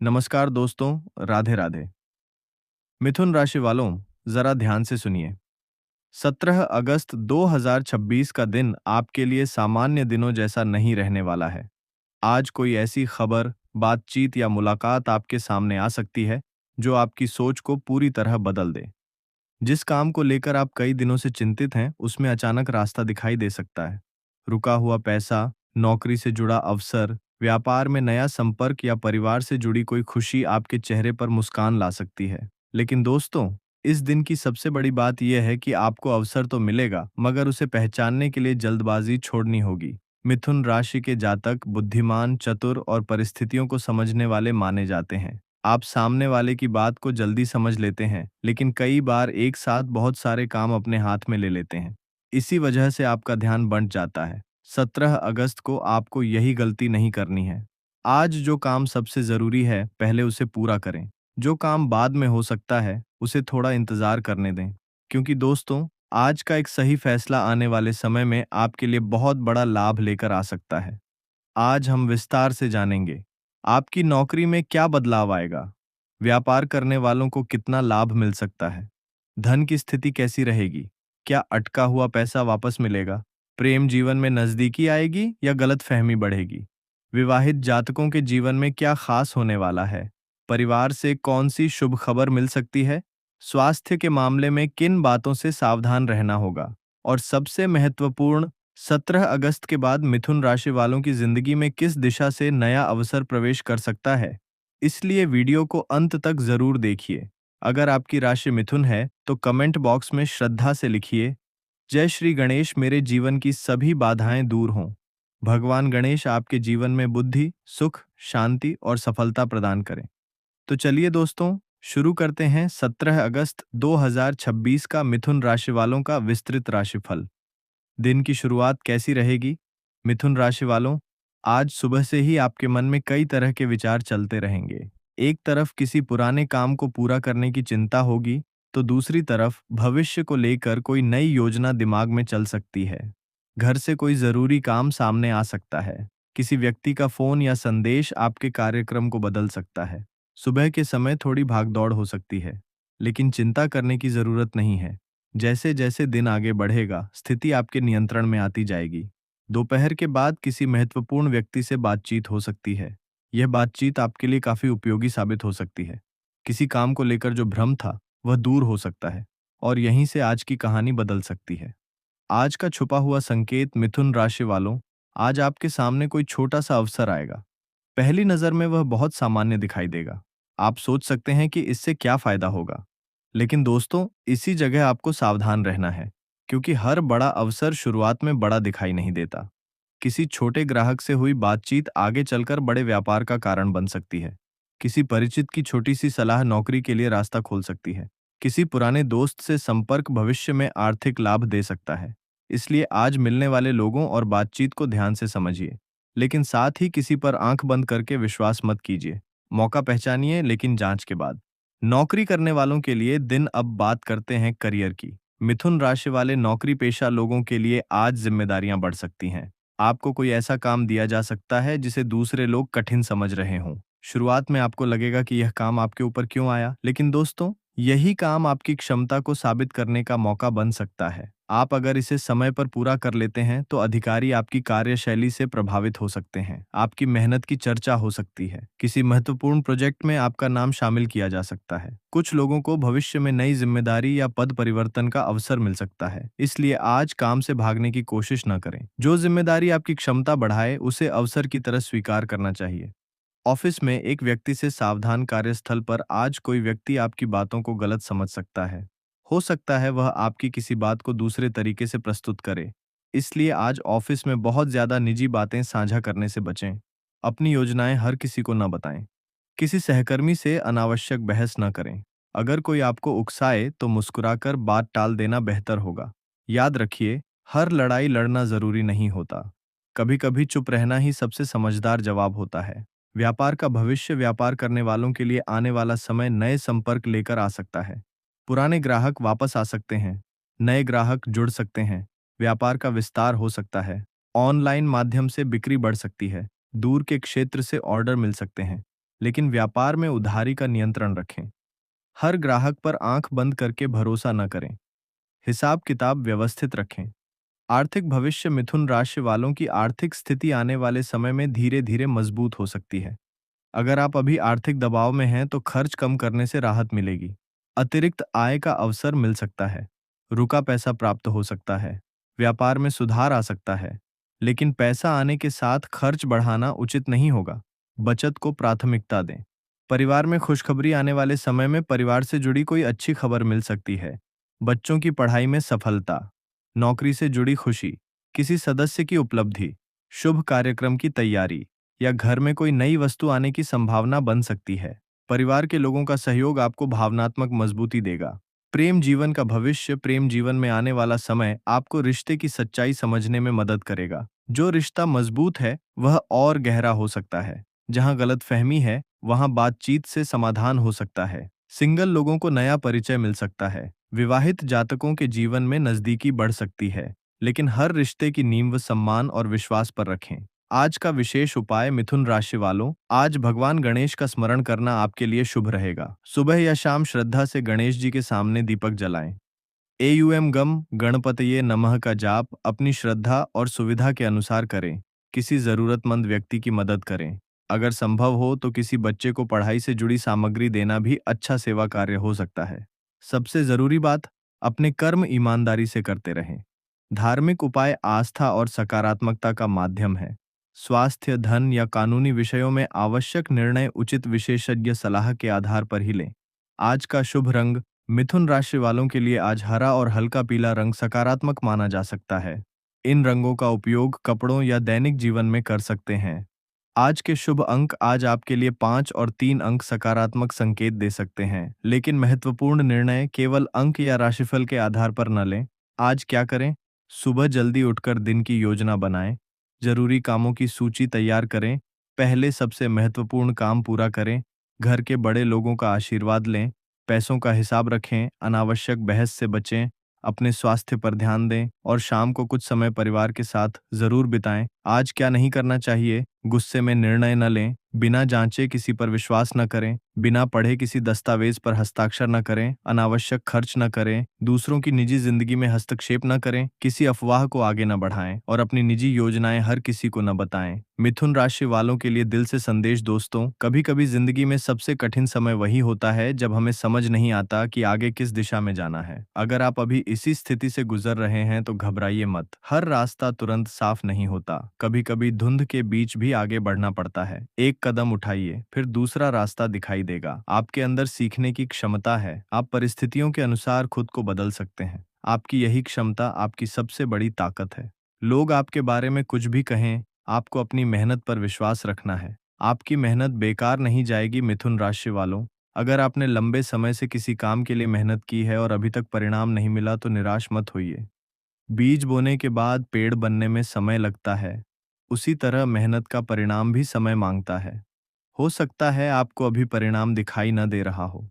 नमस्कार दोस्तों, राधे राधे। मिथुन राशि वालों, जरा ध्यान से सुनिए। 17 अगस्त 2026 का दिन आपके लिए सामान्य दिनों जैसा नहीं रहने वाला है। आज कोई ऐसी खबर, बातचीत या मुलाकात आपके सामने आ सकती है जो आपकी सोच को पूरी तरह बदल दे। जिस काम को लेकर आप कई दिनों से चिंतित हैं, उसमें अचानक रास्ता दिखाई दे सकता है। रुका हुआ पैसा, नौकरी से जुड़ा अवसर, व्यापार में नया संपर्क या परिवार से जुड़ी कोई खुशी आपके चेहरे पर मुस्कान ला सकती है। लेकिन दोस्तों, इस दिन की सबसे बड़ी बात यह है कि आपको अवसर तो मिलेगा, मगर उसे पहचानने के लिए जल्दबाजी छोड़नी होगी। मिथुन राशि के जातक बुद्धिमान, चतुर और परिस्थितियों को समझने वाले माने जाते हैं। आप सामने वाले की बात को जल्दी समझ लेते हैं, लेकिन कई बार एक साथ बहुत सारे काम अपने हाथ में ले लेते हैं। इसी वजह से आपका ध्यान बंट जाता है। 17 अगस्त को आपको यही गलती नहीं करनी है। आज जो काम सबसे जरूरी है, पहले उसे पूरा करें। जो काम बाद में हो सकता है, उसे थोड़ा इंतजार करने दें। क्योंकि दोस्तों, आज का एक सही फैसला आने वाले समय में आपके लिए बहुत बड़ा लाभ लेकर आ सकता है। आज हम विस्तार से जानेंगे, आपकी नौकरी में क्या बदलाव आएगा, व्यापार करने वालों को कितना लाभ मिल सकता है, धन की स्थिति कैसी रहेगी, क्या अटका हुआ पैसा वापस मिलेगा, प्रेम जीवन में नजदीकी आएगी या गलतफहमी बढ़ेगी, विवाहित जातकों के जीवन में क्या खास होने वाला है, परिवार से कौन सी शुभ खबर मिल सकती है, स्वास्थ्य के मामले में किन बातों से सावधान रहना होगा, और सबसे महत्वपूर्ण, 17 अगस्त के बाद मिथुन राशि वालों की जिंदगी में किस दिशा से नया अवसर प्रवेश कर सकता है। इसलिए वीडियो को अंत तक जरूर देखिए। अगर आपकी राशि मिथुन है तो कमेंट बॉक्स में श्रद्धा से लिखिए, जय श्री गणेश, मेरे जीवन की सभी बाधाएं दूर हों। भगवान गणेश आपके जीवन में बुद्धि, सुख, शांति और सफलता प्रदान करें। तो चलिए दोस्तों, शुरू करते हैं 17 अगस्त 2026 का मिथुन राशि वालों का विस्तृत राशिफल। दिन की शुरुआत कैसी रहेगी? मिथुन राशि वालों, आज सुबह से ही आपके मन में कई तरह के विचार चलते रहेंगे। एक तरफ किसी पुराने काम को पूरा करने की चिंता होगी, तो दूसरी तरफ भविष्य को लेकर कोई नई योजना दिमाग में चल सकती है। घर से कोई जरूरी काम सामने आ सकता है। किसी व्यक्ति का फोन या संदेश आपके कार्यक्रम को बदल सकता है। सुबह के समय थोड़ी भागदौड़ हो सकती है, लेकिन चिंता करने की जरूरत नहीं है। जैसे जैसे दिन आगे बढ़ेगा, स्थिति आपके नियंत्रण में आती जाएगी। दोपहर के बाद किसी महत्वपूर्ण व्यक्ति से बातचीत हो सकती है। यह बातचीत आपके लिए काफी उपयोगी साबित हो सकती है। किसी काम को लेकर जो भ्रम था, वह दूर हो सकता है, और यहीं से आज की कहानी बदल सकती है। आज का छुपा हुआ संकेत मिथुन राशि वालों, आज आपके सामने कोई छोटा सा अवसर आएगा। पहली नजर में वह बहुत सामान्य दिखाई देगा। आप सोच सकते हैं कि इससे क्या फायदा होगा। लेकिन दोस्तों, इसी जगह आपको सावधान रहना है, क्योंकि हर बड़ा अवसर शुरुआत में बड़ा दिखाई नहीं देता। किसी छोटे ग्राहक से हुई बातचीत आगे चलकर बड़े व्यापार का कारण बन सकती है। किसी परिचित की छोटी सी सलाह नौकरी के लिए रास्ता खोल सकती है। किसी पुराने दोस्त से संपर्क भविष्य में आर्थिक लाभ दे सकता है। इसलिए आज मिलने वाले लोगों और बातचीत को ध्यान से समझिए, लेकिन साथ ही किसी पर आंख बंद करके विश्वास मत कीजिए। मौका पहचानिए, लेकिन जांच के बाद। नौकरी करने वालों के लिए दिन। अब बात करते हैं करियर की। मिथुन राशि वाले नौकरी पेशा लोगों के लिए आज जिम्मेदारियां बढ़ सकती हैं। आपको कोई ऐसा काम दिया जा सकता है जिसे दूसरे लोग कठिन समझ रहे हों। शुरुआत में आपको लगेगा कि यह काम आपके ऊपर क्यों आया, लेकिन दोस्तों, यही काम आपकी क्षमता को साबित करने का मौका बन सकता है। आप अगर इसे समय पर पूरा कर लेते हैं तो अधिकारी आपकी कार्यशैली से प्रभावित हो सकते हैं। आपकी मेहनत की चर्चा हो सकती है। किसी महत्वपूर्ण प्रोजेक्ट में आपका नाम शामिल किया जा सकता है। कुछ लोगों को भविष्य में नई जिम्मेदारी या पद परिवर्तन का अवसर मिल सकता है। इसलिए आज काम से भागने की कोशिश न करें। जो जिम्मेदारी आपकी क्षमता बढ़ाए, उसे अवसर की तरह स्वीकार करना चाहिए। ऑफिस में एक व्यक्ति से सावधान। कार्यस्थल पर आज कोई व्यक्ति आपकी बातों को गलत समझ सकता है। हो सकता है वह आपकी किसी बात को दूसरे तरीके से प्रस्तुत करे। इसलिए आज ऑफिस में बहुत ज्यादा निजी बातें साझा करने से बचें। अपनी योजनाएं हर किसी को न बताएं। किसी सहकर्मी से अनावश्यक बहस न करें। अगर कोई आपको उकसाए तो मुस्कुराकर बात टाल देना बेहतर होगा। याद रखिए, हर लड़ाई लड़ना जरूरी नहीं होता। कभी कभी चुप रहना ही सबसे समझदार जवाब होता है। व्यापार का भविष्य। व्यापार करने वालों के लिए आने वाला समय नए संपर्क लेकर आ सकता है। पुराने ग्राहक वापस आ सकते हैं। नए ग्राहक जुड़ सकते हैं। व्यापार का विस्तार हो सकता है। ऑनलाइन माध्यम से बिक्री बढ़ सकती है। दूर के क्षेत्र से ऑर्डर मिल सकते हैं। लेकिन व्यापार में उधारी का नियंत्रण रखें। हर ग्राहक पर आंख बंद करके भरोसा न करें। हिसाब किताब व्यवस्थित रखें। आर्थिक भविष्य। मिथुन राशि वालों की आर्थिक स्थिति आने वाले समय में धीरे धीरे मजबूत हो सकती है। अगर आप अभी आर्थिक दबाव में हैं तो खर्च कम करने से राहत मिलेगी। अतिरिक्त आय का अवसर मिल सकता है। रुका पैसा प्राप्त हो सकता है। व्यापार में सुधार आ सकता है। लेकिन पैसा आने के साथ खर्च बढ़ाना उचित नहीं होगा। बचत को प्राथमिकता दें। परिवार में खुशखबरी आने वाले समय में परिवार से जुड़ी कोई अच्छी खबर मिल सकती है। बच्चों की पढ़ाई में सफलता, नौकरी से जुड़ी खुशी, किसी सदस्य की उपलब्धि, शुभ कार्यक्रम की तैयारी या घर में कोई नई वस्तु आने की संभावना बन सकती है। परिवार के लोगों का सहयोग आपको भावनात्मक मजबूती देगा। प्रेम जीवन का भविष्य। प्रेम जीवन में आने वाला समय आपको रिश्ते की सच्चाई समझने में मदद करेगा। जो रिश्ता मजबूत है वह और गहरा हो सकता है। जहां गलतफहमी है वहां बातचीत से समाधान हो सकता है। सिंगल लोगों को नया परिचय मिल सकता है। विवाहित जातकों के जीवन में नजदीकी बढ़ सकती है। लेकिन हर रिश्ते की नींव सम्मान और विश्वास पर रखें। आज का विशेष उपाय। मिथुन राशि वालों, आज भगवान गणेश का स्मरण करना आपके लिए शुभ रहेगा। सुबह या शाम श्रद्धा से गणेश जी के सामने दीपक जलाएं। एयुएम गम गणपतये नमः का जाप अपनी श्रद्धा और सुविधा के अनुसार करें। किसी जरूरतमंद व्यक्ति की मदद करें। अगर संभव हो तो किसी बच्चे को पढ़ाई से जुड़ी सामग्री देना भी अच्छा सेवा कार्य हो सकता है। सबसे जरूरी बात, अपने कर्म ईमानदारी से करते रहें। धार्मिक उपाय आस्था और सकारात्मकता का माध्यम है। स्वास्थ्य, धन या कानूनी विषयों में आवश्यक निर्णय उचित विशेषज्ञ सलाह के आधार पर ही लें। आज का शुभ रंग। मिथुन राशि वालों के लिए आज हरा और हल्का पीला रंग सकारात्मक माना जा सकता है। इन रंगों का उपयोग कपड़ों या दैनिक जीवन में कर सकते हैं। आज के शुभ अंक। आज आपके लिए 5 और 3 अंक सकारात्मक संकेत दे सकते हैं, लेकिन महत्वपूर्ण निर्णय केवल अंक या राशिफल के आधार पर न लें। आज क्या करें? सुबह जल्दी उठकर दिन की योजना बनाएं। जरूरी कामों की सूची तैयार करें। पहले सबसे महत्वपूर्ण काम पूरा करें। घर के बड़े लोगों का आशीर्वाद लें। पैसों का हिसाब रखें। अनावश्यक बहस से बचें। अपने स्वास्थ्य पर ध्यान दें और शाम को कुछ समय परिवार के साथ जरूर बिताएं। आज क्या नहीं करना चाहिए? गुस्से में निर्णय न लें। बिना जांचे किसी पर विश्वास न करें। बिना पढ़े किसी दस्तावेज पर हस्ताक्षर न करें। अनावश्यक खर्च न करें। दूसरों की निजी जिंदगी में हस्तक्षेप न करें। किसी अफवाह को आगे न बढ़ाएं और अपनी निजी योजनाएं हर किसी को न बताएं। मिथुन राशि वालों के लिए दिल से संदेश। दोस्तों, कभी कभी जिंदगी में सबसे कठिन समय वही होता है जब हमें समझ नहीं आता कि आगे किस दिशा में जाना है। अगर आप अभी इसी स्थिति से गुजर रहे हैं तो घबराइए मत। हर रास्ता तुरंत साफ नहीं होता। कभी कभी धुंध के बीच भी आगे बढ़ना पड़ता है। एक कदम उठाइए, फिर दूसरा रास्ता दिखाई देगा। आपके अंदर सीखने की क्षमता है। आप परिस्थितियों के अनुसार खुद को बदल सकते हैं। आपकी यही क्षमता आपकी सबसे बड़ी ताकत है। लोग आपके बारे में कुछ भी कहें, आपको अपनी मेहनत पर विश्वास रखना है। आपकी मेहनत बेकार नहीं जाएगी। मिथुन राशि वालों, अगर आपने लंबे समय से किसी काम के लिए मेहनत की है और अभी तक परिणाम नहीं मिला तो निराश मत होइए। बीज बोने के बाद पेड़ बनने में समय लगता है। उसी तरह मेहनत का परिणाम भी समय मांगता है। हो सकता है आपको अभी परिणाम दिखाई न दे रहा हो,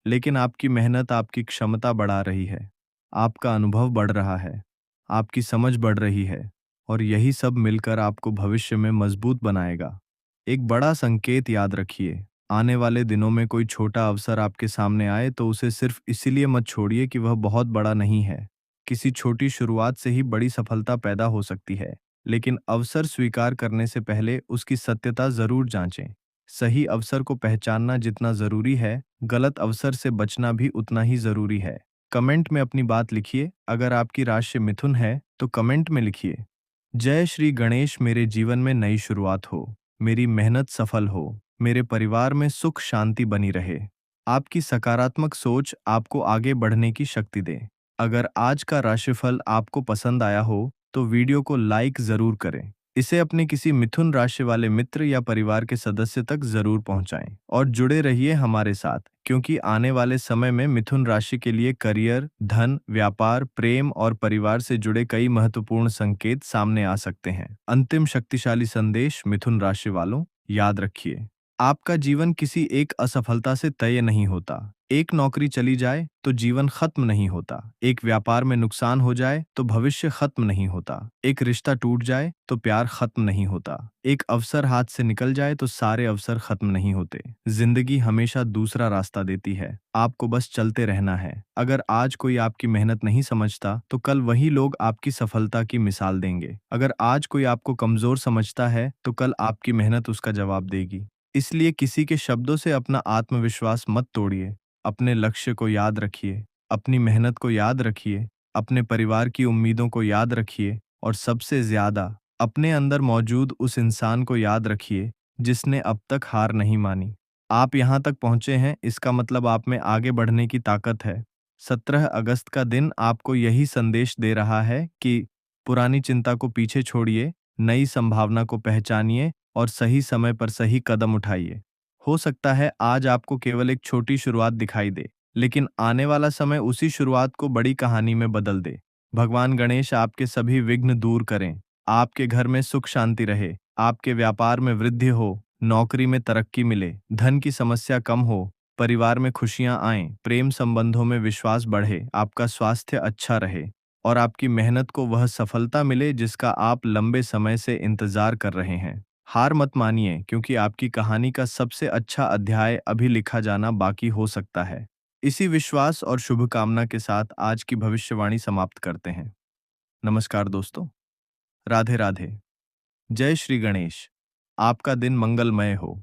लेकिन आपकी मेहनत आपकी क्षमता बढ़ा रही है। आपका अनुभव बढ़ रहा है। आपकी समझ बढ़ रही है और यही सब मिलकर आपको भविष्य में मजबूत बनाएगा। एक बड़ा संकेत याद रखिए। आने वाले दिनों में कोई छोटा अवसर आपके सामने आए तो उसे सिर्फ इसीलिए मत छोड़िए कि वह बहुत बड़ा नहीं है। किसी छोटी शुरुआत से ही बड़ी सफलता पैदा हो सकती है, लेकिन अवसर स्वीकार करने से पहले उसकी सत्यता जरूर जांचें। सही अवसर को पहचानना जितना जरूरी है, गलत अवसर से बचना भी उतना ही जरूरी है। कमेंट में अपनी बात लिखिए। अगर आपकी राशि मिथुन है तो कमेंट में लिखिए, जय श्री गणेश। मेरे जीवन में नई शुरुआत हो। मेरी मेहनत सफल हो। मेरे परिवार में सुख शांति बनी रहे। आपकी सकारात्मक सोच आपको आगे बढ़ने की शक्ति दे। अगर आज का राशिफल आपको पसंद आया हो तो वीडियो को लाइक जरूर करें। इसे अपने किसी मिथुन राशि वाले मित्र या परिवार के सदस्य तक जरूर पहुंचाएं और जुड़े रहिए हमारे साथ, क्योंकि आने वाले समय में मिथुन राशि के लिए करियर, धन, व्यापार, प्रेम और परिवार से जुड़े कई महत्वपूर्ण संकेत सामने आ सकते हैं। अंतिम शक्तिशाली संदेश। मिथुन राशि वालों, याद रखिए, आपका जीवन किसी एक असफलता से तय नहीं होता। एक नौकरी चली जाए तो जीवन खत्म नहीं होता, एक व्यापार में नुकसान हो जाए तो भविष्य खत्म नहीं होता, एक रिश्ता टूट जाए तो प्यार खत्म नहीं होता, एक अवसर हाथ से निकल जाए तो सारे अवसर खत्म नहीं होते। जिंदगी हमेशा दूसरा रास्ता देती है, आपको बस चलते रहना है। अगर आज कोई आपकी मेहनत नहीं समझता तो कल वही लोग आपकी सफलता की मिसाल देंगे। अगर आज कोई आपको कमजोर समझता है तो कल आपकी मेहनत उसका जवाब देगी। इसलिए किसी के शब्दों से अपना आत्मविश्वास मत तोड़िए। अपने लक्ष्य को याद रखिए, अपनी मेहनत को याद रखिए, अपने परिवार की उम्मीदों को याद रखिए और सबसे ज्यादा अपने अंदर मौजूद उस इंसान को याद रखिए जिसने अब तक हार नहीं मानी। आप यहाँ तक पहुँचे हैं, इसका मतलब आप में आगे बढ़ने की ताकत है। 17 अगस्त का दिन आपको यही संदेश दे रहा है कि पुरानी चिंता को पीछे छोड़िए, नई संभावना को पहचानिए और सही समय पर सही कदम उठाइए। हो सकता है आज आपको केवल एक छोटी शुरुआत दिखाई दे, लेकिन आने वाला समय उसी शुरुआत को बड़ी कहानी में बदल दे। भगवान गणेश आपके सभी विघ्न दूर करें, आपके घर में सुख शांति रहे, आपके व्यापार में वृद्धि हो, नौकरी में तरक्की मिले, धन की समस्या कम हो, परिवार में खुशियां आएं, प्रेम संबंधों में विश्वास बढ़े, आपका स्वास्थ्य अच्छा रहे और आपकी मेहनत को वह सफलता मिले जिसका आप लंबे समय से इंतजार कर रहे हैं। हार मत मानिए, क्योंकि आपकी कहानी का सबसे अच्छा अध्याय अभी लिखा जाना बाकी हो सकता है। इसी विश्वास और शुभकामना के साथ आज की भविष्यवाणी समाप्त करते हैं। नमस्कार दोस्तों, राधे राधे। जय श्री गणेश। आपका दिन मंगलमय हो।